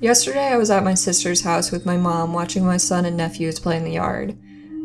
Yesterday I was at my sister's house with my mom watching my son and nephews play in the yard.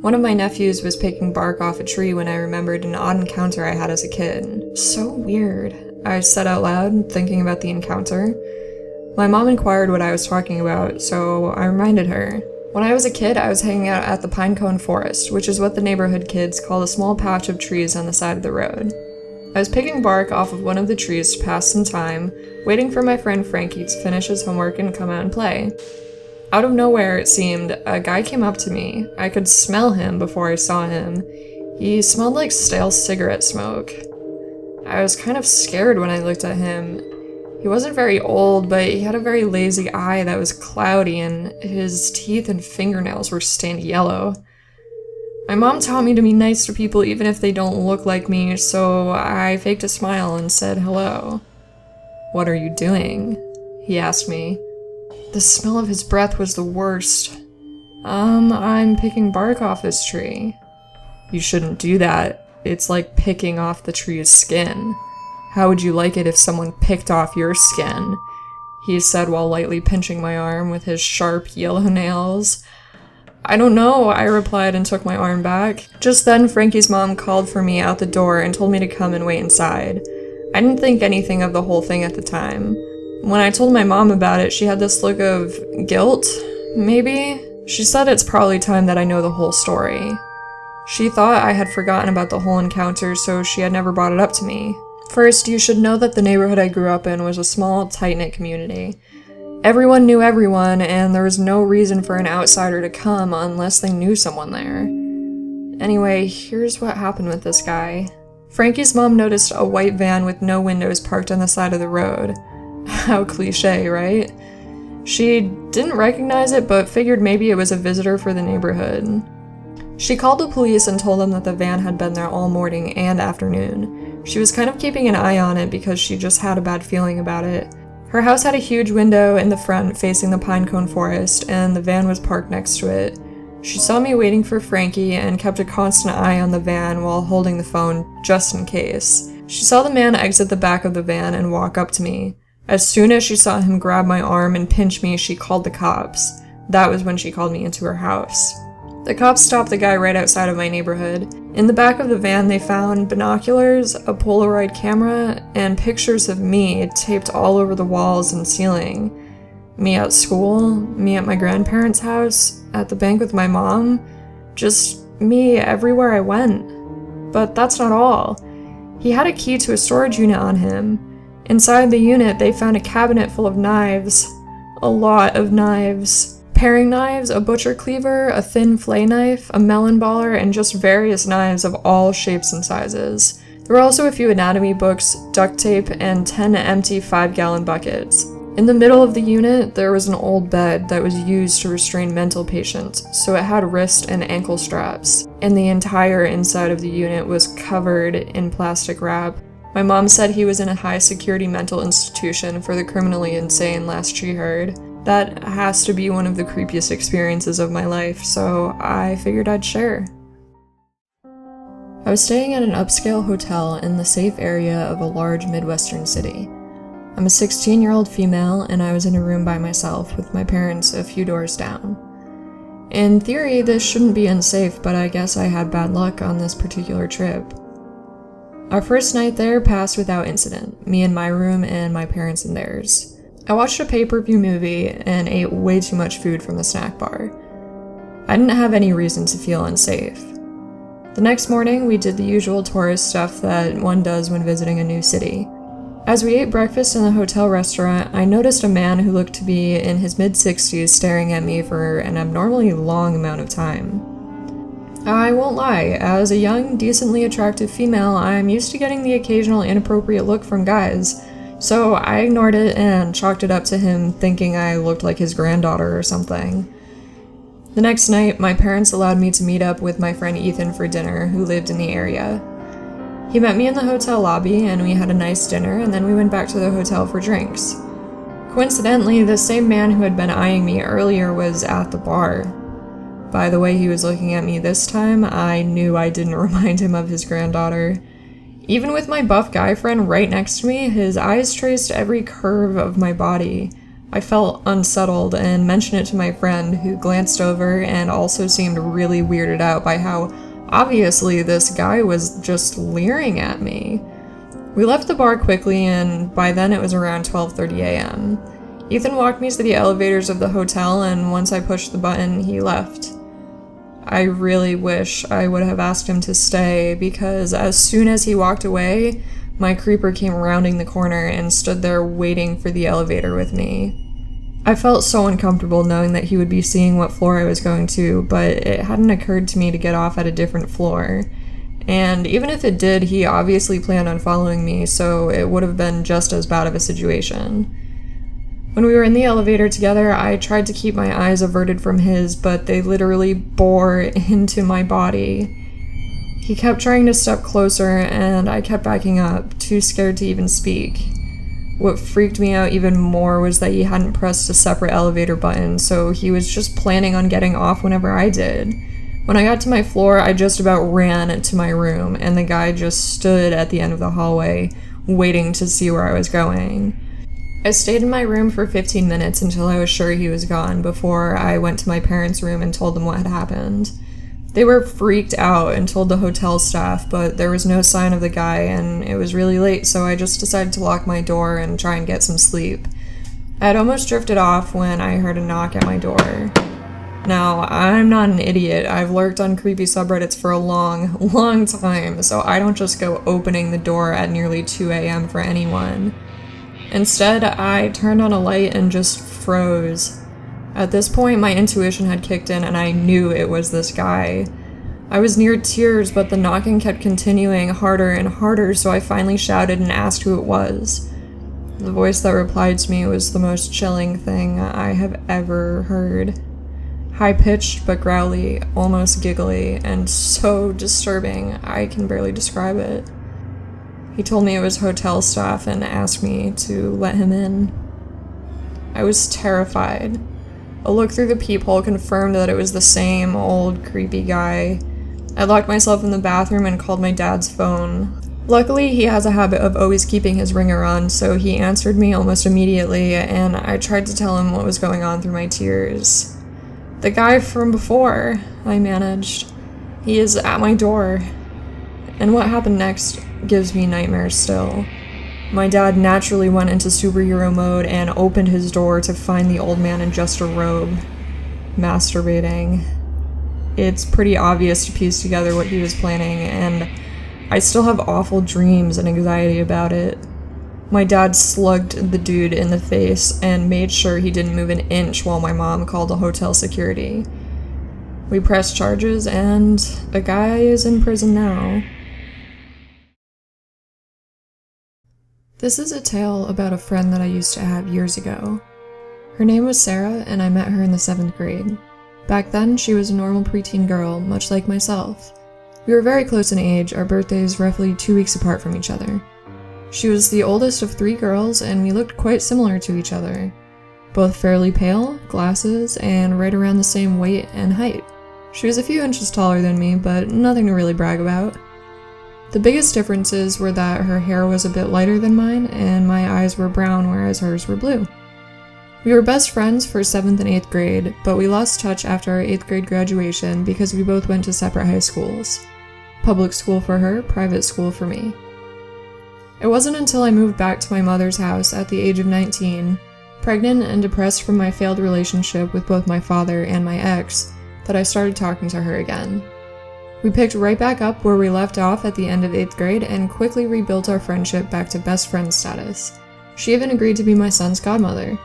One of my nephews was picking bark off a tree when I remembered an odd encounter I had as a kid. So weird, I said out loud, thinking about the encounter. My mom inquired what I was talking about, so I reminded her. When I was a kid, I was hanging out at the Pinecone Forest, which is what the neighborhood kids call a small patch of trees on the side of the road. I was picking bark off of one of the trees to pass some time, waiting for my friend Frankie to finish his homework and come out and play. Out of nowhere, it seemed, a guy came up to me. I could smell him before I saw him. He smelled like stale cigarette smoke. I was kind of scared when I looked at him. He wasn't very old, but he had a very lazy eye that was cloudy, and his teeth and fingernails were stained yellow. My mom taught me to be nice to people even if they don't look like me, so I faked a smile and said hello. "What are you doing?" he asked me. The smell of his breath was the worst. I'm picking bark off this tree." "You shouldn't do that. It's like picking off the tree's skin. How would you like it if someone picked off your skin?" he said while lightly pinching my arm with his sharp yellow nails. "I don't know," I replied and took my arm back. Just then, Frankie's mom called for me out the door and told me to come and wait inside. I didn't think anything of the whole thing at the time. When I told my mom about it, she had this look of guilt, maybe? She said it's probably time that I know the whole story. She thought I had forgotten about the whole encounter, so she had never brought it up to me. First, you should know that the neighborhood I grew up in was a small, tight-knit community. Everyone knew everyone, and there was no reason for an outsider to come unless they knew someone there. Anyway, here's what happened with this guy. Frankie's mom noticed a white van with no windows parked on the side of the road. How cliche, right? She didn't recognize it, but figured maybe it was a visitor for the neighborhood. She called the police and told them that the van had been there all morning and afternoon. She was kind of keeping an eye on it because she just had a bad feeling about it. Her house had a huge window in the front facing the Pinecone Forest, and the van was parked next to it. She saw me waiting for Frankie and kept a constant eye on the van while holding the phone just in case. She saw the man exit the back of the van and walk up to me. As soon as she saw him grab my arm and pinch me, she called the cops. That was when she called me into her house. The cops stopped the guy right outside of my neighborhood. In the back of the van, they found binoculars, a Polaroid camera, and pictures of me taped all over the walls and ceiling. Me at school, me at my grandparents' house, at the bank with my mom, just me everywhere I went. But that's not all. He had a key to a storage unit on him. Inside the unit, they found a cabinet full of knives. A lot of knives. Paring knives, a butcher cleaver, a thin fillet knife, a melon baller, and just various knives of all shapes and sizes. There were also a few anatomy books, duct tape, and 10 empty 5-gallon buckets. In the middle of the unit, there was an old bed that was used to restrain mental patients, so it had wrist and ankle straps, and the entire inside of the unit was covered in plastic wrap. My mom said he was in a high-security mental institution for the criminally insane last she heard. That has to be one of the creepiest experiences of my life, so I figured I'd share. I was staying at an upscale hotel in the safe area of a large Midwestern city. I'm a 16-year-old female, and I was in a room by myself with my parents a few doors down. In theory, this shouldn't be unsafe, but I guess I had bad luck on this particular trip. Our first night there passed without incident, me in my room and my parents in theirs. I watched a pay-per-view movie and ate way too much food from the snack bar. I didn't have any reason to feel unsafe. The next morning, we did the usual tourist stuff that one does when visiting a new city. As we ate breakfast in the hotel restaurant, I noticed a man who looked to be in his mid-60s staring at me for an abnormally long amount of time. I won't lie, as a young, decently attractive female, I'm used to getting the occasional inappropriate look from guys, so I ignored it and chalked it up to him thinking I looked like his granddaughter or something. The next night, my parents allowed me to meet up with my friend Ethan for dinner, who lived in the area. He met me in the hotel lobby, and we had a nice dinner, and then we went back to the hotel for drinks. Coincidentally, the same man who had been eyeing me earlier was at the bar. By the way he was looking at me this time, I knew I didn't remind him of his granddaughter. Even with my buff guy friend right next to me, his eyes traced every curve of my body. I felt unsettled and mentioned it to my friend, who glanced over and also seemed really weirded out by how obviously this guy was just leering at me. We left the bar quickly, and by then it was around 12:30 a.m. Ethan walked me to the elevators of the hotel, and once I pushed the button, he left. I really wish I would have asked him to stay, because as soon as he walked away, my creeper came rounding the corner and stood there waiting for the elevator with me. I felt so uncomfortable knowing that he would be seeing what floor I was going to, but it hadn't occurred to me to get off at a different floor. And even if it did, he obviously planned on following me, so it would have been just as bad of a situation. When we were in the elevator together, I tried to keep my eyes averted from his, but they literally bore into my body. He kept trying to step closer, and I kept backing up, too scared to even speak. What freaked me out even more was that he hadn't pressed a separate elevator button, so he was just planning on getting off whenever I did. When I got to my floor, I just about ran to my room, and the guy just stood at the end of the hallway, waiting to see where I was going. I stayed in my room for 15 minutes until I was sure he was gone before I went to my parents' room and told them what had happened. They were freaked out and told the hotel staff, but there was no sign of the guy, and it was really late, so I just decided to lock my door and try and get some sleep. I had almost drifted off when I heard a knock at my door. Now, I'm not an idiot. I've lurked on creepy subreddits for a long time, so I don't just go opening the door at nearly 2 a.m. for anyone. Instead, I turned on a light and just froze. At this point, my intuition had kicked in and I knew it was this guy. I was near tears, but the knocking kept continuing harder and harder, so I finally shouted and asked who it was. The voice that replied to me was the most chilling thing I have ever heard. High-pitched but growly, almost giggly, and so disturbing I can barely describe it. He told me it was hotel staff and asked me to let him in. I was terrified. A look through the peephole confirmed that it was the same old creepy guy. I locked myself in the bathroom and called my dad's phone. Luckily, he has a habit of always keeping his ringer on, so he answered me almost immediately, and I tried to tell him what was going on through my tears. "The guy from before," I managed. "He is at my door." And what happened next gives me nightmares still. My dad naturally went into superhero mode and opened his door to find the old man in just a robe, masturbating. It's pretty obvious to piece together what he was planning, and I still have awful dreams and anxiety about it. My dad slugged the dude in the face and made sure he didn't move an inch while my mom called the hotel security. We pressed charges, and the guy is in prison now. This is a tale about a friend that I used to have years ago. Her name was Sarah, and I met her in the 7th grade. Back then, she was a normal preteen girl, much like myself. We were very close in age, our birthdays roughly 2 weeks apart from each other. She was the oldest of 3 girls, and we looked quite similar to each other. Both fairly pale, glasses, and right around the same weight and height. She was a few inches taller than me, but nothing to really brag about. The biggest differences were that her hair was a bit lighter than mine, and my eyes were brown, whereas hers were blue. We were best friends for 7th and 8th grade, but we lost touch after our 8th grade graduation because we both went to separate high schools. Public school for her, private school for me. It wasn't until I moved back to my mother's house at the age of 19, pregnant and depressed from my failed relationship with both my father and my ex, that I started talking to her again. We picked right back up where we left off at the end of 8th grade and quickly rebuilt our friendship back to best friend status. She even agreed to be my son's godmother.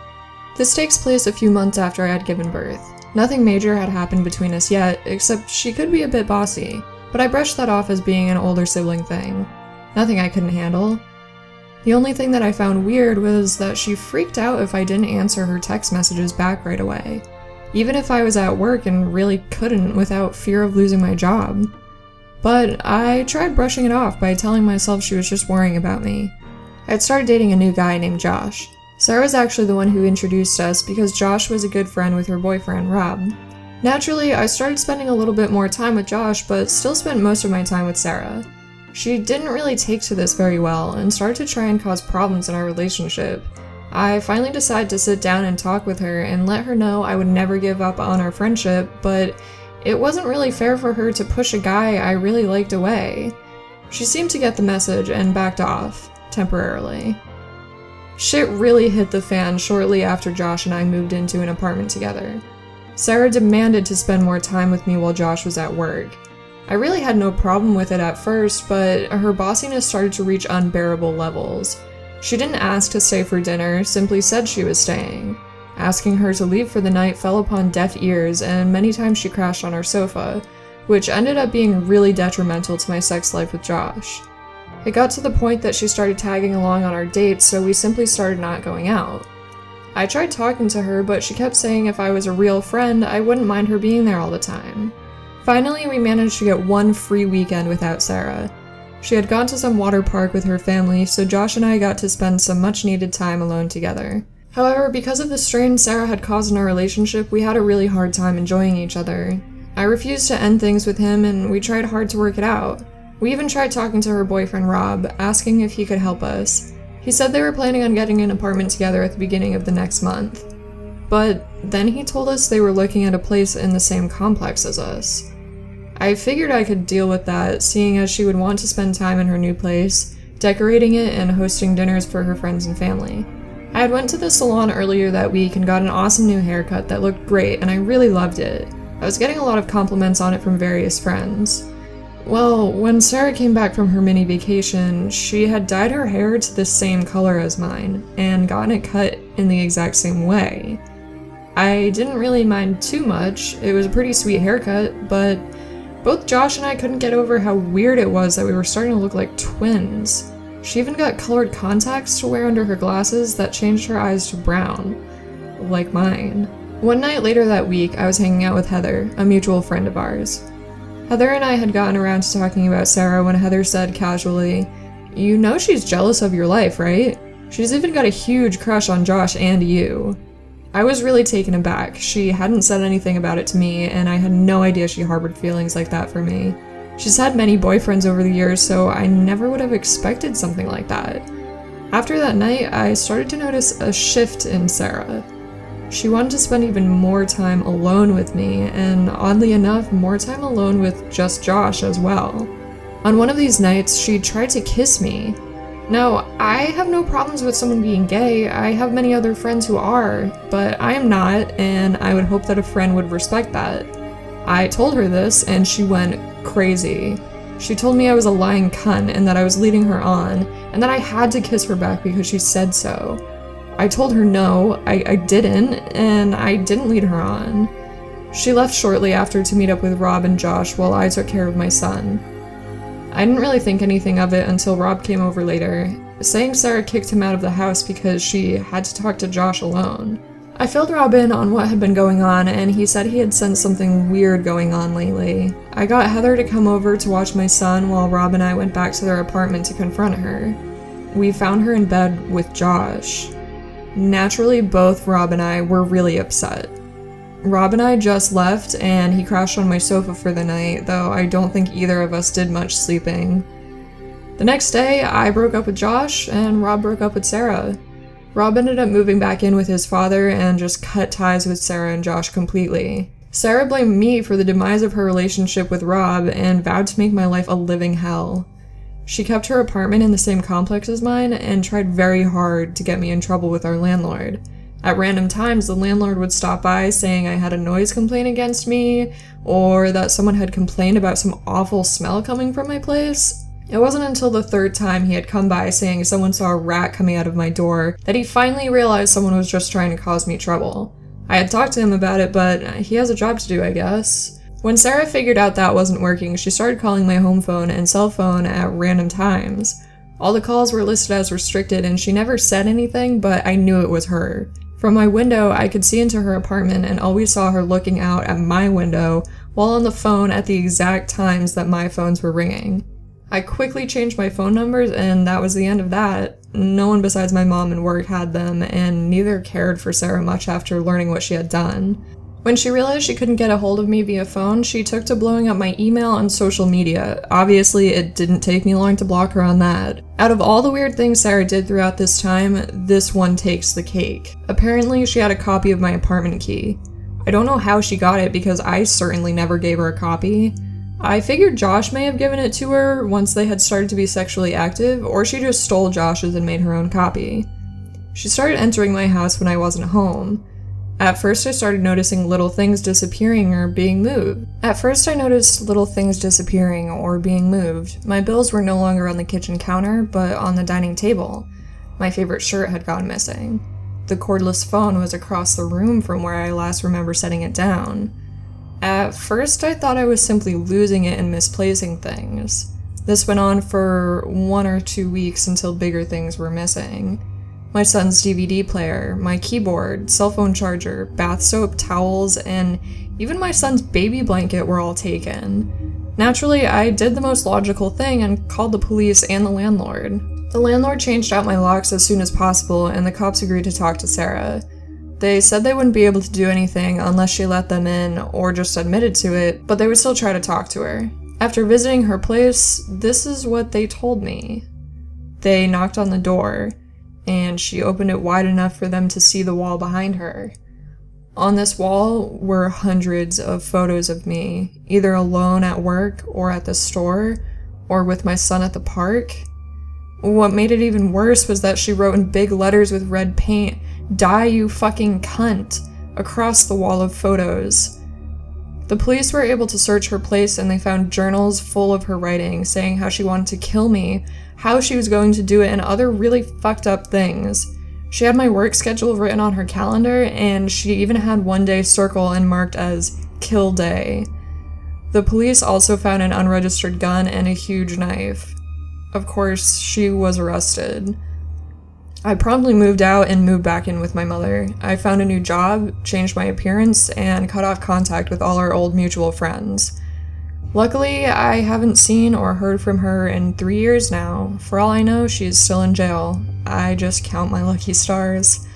This takes place a few months after I had given birth. Nothing major had happened between us yet, except she could be a bit bossy, but I brushed that off as being an older sibling thing. Nothing I couldn't handle. The only thing that I found weird was that she freaked out if I didn't answer her text messages back right away, even if I was at work and really couldn't without fear of losing my job. But I tried brushing it off by telling myself she was just worrying about me. I had started dating a new guy named Josh. Sarah was actually the one who introduced us because Josh was a good friend with her boyfriend, Rob. Naturally, I started spending a little bit more time with Josh, but still spent most of my time with Sarah. She didn't really take to this very well and started to try and cause problems in our relationship, I finally decided to sit down and talk with her and let her know I would never give up on our friendship, but it wasn't really fair for her to push a guy I really liked away. She seemed to get the message and backed off, temporarily. Shit really hit the fan shortly after Josh and I moved into an apartment together. Sarah demanded to spend more time with me while Josh was at work. I really had no problem with it at first, but her bossiness started to reach unbearable levels. She didn't ask to stay for dinner, simply said she was staying. Asking her to leave for the night fell upon deaf ears, and many times she crashed on our sofa, which ended up being really detrimental to my sex life with Josh. It got to the point that she started tagging along on our dates, so we simply started not going out. I tried talking to her, but she kept saying if I was a real friend, I wouldn't mind her being there all the time. Finally, we managed to get one free weekend without Sarah. She had gone to some water park with her family, so Josh and I got to spend some much-needed time alone together. However, because of the strain Sarah had caused in our relationship, we had a really hard time enjoying each other. I refused to end things with him, and we tried hard to work it out. We even tried talking to her boyfriend Rob, asking if he could help us. He said they were planning on getting an apartment together at the beginning of the next month. But then he told us they were looking at a place in the same complex as us. I figured I could deal with that, seeing as she would want to spend time in her new place, decorating it and hosting dinners for her friends and family. I had went to the salon earlier that week and got an awesome new haircut that looked great, and I really loved it. I was getting a lot of compliments on it from various friends. Well, when Sarah came back from her mini vacation, she had dyed her hair to the same color as mine, and gotten it cut in the exact same way. I didn't really mind too much, it was a pretty sweet haircut, but both Josh and I couldn't get over how weird it was that we were starting to look like twins. She even got colored contacts to wear under her glasses that changed her eyes to brown, like mine. One night later that week, I was hanging out with Heather, a mutual friend of ours. Heather and I had gotten around to talking about Sarah when Heather said casually, "You know she's jealous of your life, right? She's even got a huge crush on Josh and you." I was really taken aback. She hadn't said anything about it to me, and I had no idea she harbored feelings like that for me. She's had many boyfriends over the years, so I never would have expected something like that. After that night, I started to notice a shift in Sarah. She wanted to spend even more time alone with me, and oddly enough, more time alone with just Josh as well. On one of these nights, she tried to kiss me. Now, I have no problems with someone being gay, I have many other friends who are, but I am not, and I would hope that a friend would respect that. I told her this, and she went crazy. She told me I was a lying cunt and that I was leading her on, and that I had to kiss her back because she said so. I told her no, I didn't, and I didn't lead her on. She left shortly after to meet up with Rob and Josh while I took care of my son. I didn't really think anything of it until Rob came over later, saying Sarah kicked him out of the house because she had to talk to Josh alone. I filled Rob in on what had been going on, and he said he had sensed something weird going on lately. I got Heather to come over to watch my son while Rob and I went back to their apartment to confront her. We found her in bed with Josh. Naturally, both Rob and I were really upset. Rob and I just left, and he crashed on my sofa for the night, though I don't think either of us did much sleeping. The next day, I broke up with Josh, and Rob broke up with Sarah. Rob ended up moving back in with his father and just cut ties with Sarah and Josh completely. Sarah blamed me for the demise of her relationship with Rob and vowed to make my life a living hell. She kept her apartment in the same complex as mine and tried very hard to get me in trouble with our landlord. At random times, the landlord would stop by saying I had a noise complaint against me, or that someone had complained about some awful smell coming from my place. It wasn't until the third time he had come by saying someone saw a rat coming out of my door that he finally realized someone was just trying to cause me trouble. I had talked to him about it, but he has a job to do, I guess. When Sarah figured out that wasn't working, she started calling my home phone and cell phone at random times. All the calls were listed as restricted, and she never said anything, but I knew it was her. From my window, I could see into her apartment and always saw her looking out at my window while on the phone at the exact times that my phones were ringing. I quickly changed my phone numbers, and that was the end of that. No one besides my mom and work had them, and neither cared for Sarah much after learning what she had done. When she realized she couldn't get a hold of me via phone, she took to blowing up my email and social media. Obviously, it didn't take me long to block her on that. Out of all the weird things Sarah did throughout this time, this one takes the cake. Apparently, she had a copy of my apartment key. I don't know how she got it because I certainly never gave her a copy. I figured Josh may have given it to her once they had started to be sexually active, or she just stole Josh's and made her own copy. She started entering my house when I wasn't home. At first, I started noticing little things disappearing or being moved. My bills were no longer on the kitchen counter, but on the dining table. My favorite shirt had gone missing. The cordless phone was across the room from where I last remember setting it down. At first, I thought I was simply losing it and misplacing things. This went on for 1 or 2 weeks until bigger things were missing. My son's DVD player, my keyboard, cell phone charger, bath soap, towels, and even my son's baby blanket were all taken. Naturally, I did the most logical thing and called the police and the landlord. The landlord changed out my locks as soon as possible, and the cops agreed to talk to Sarah. They said they wouldn't be able to do anything unless she let them in or just admitted to it, but they would still try to talk to her. After visiting her place, this is what they told me. They knocked on the door, and she opened it wide enough for them to see the wall behind her. On this wall were hundreds of photos of me, either alone at work or at the store, or with my son at the park. What made it even worse was that she wrote in big letters with red paint, "Die, you fucking cunt," across the wall of photos. The police were able to search her place and they found journals full of her writing, saying how she wanted to kill me, how she was going to do it, and other really fucked up things. She had my work schedule written on her calendar, and she even had one day circled and marked as kill day. The police also found an unregistered gun and a huge knife. Of course, she was arrested. I promptly moved out and moved back in with my mother. I found a new job, changed my appearance, and cut off contact with all our old mutual friends. Luckily, I haven't seen or heard from her in 3 years now. For all I know, she's still in jail. I just count my lucky stars.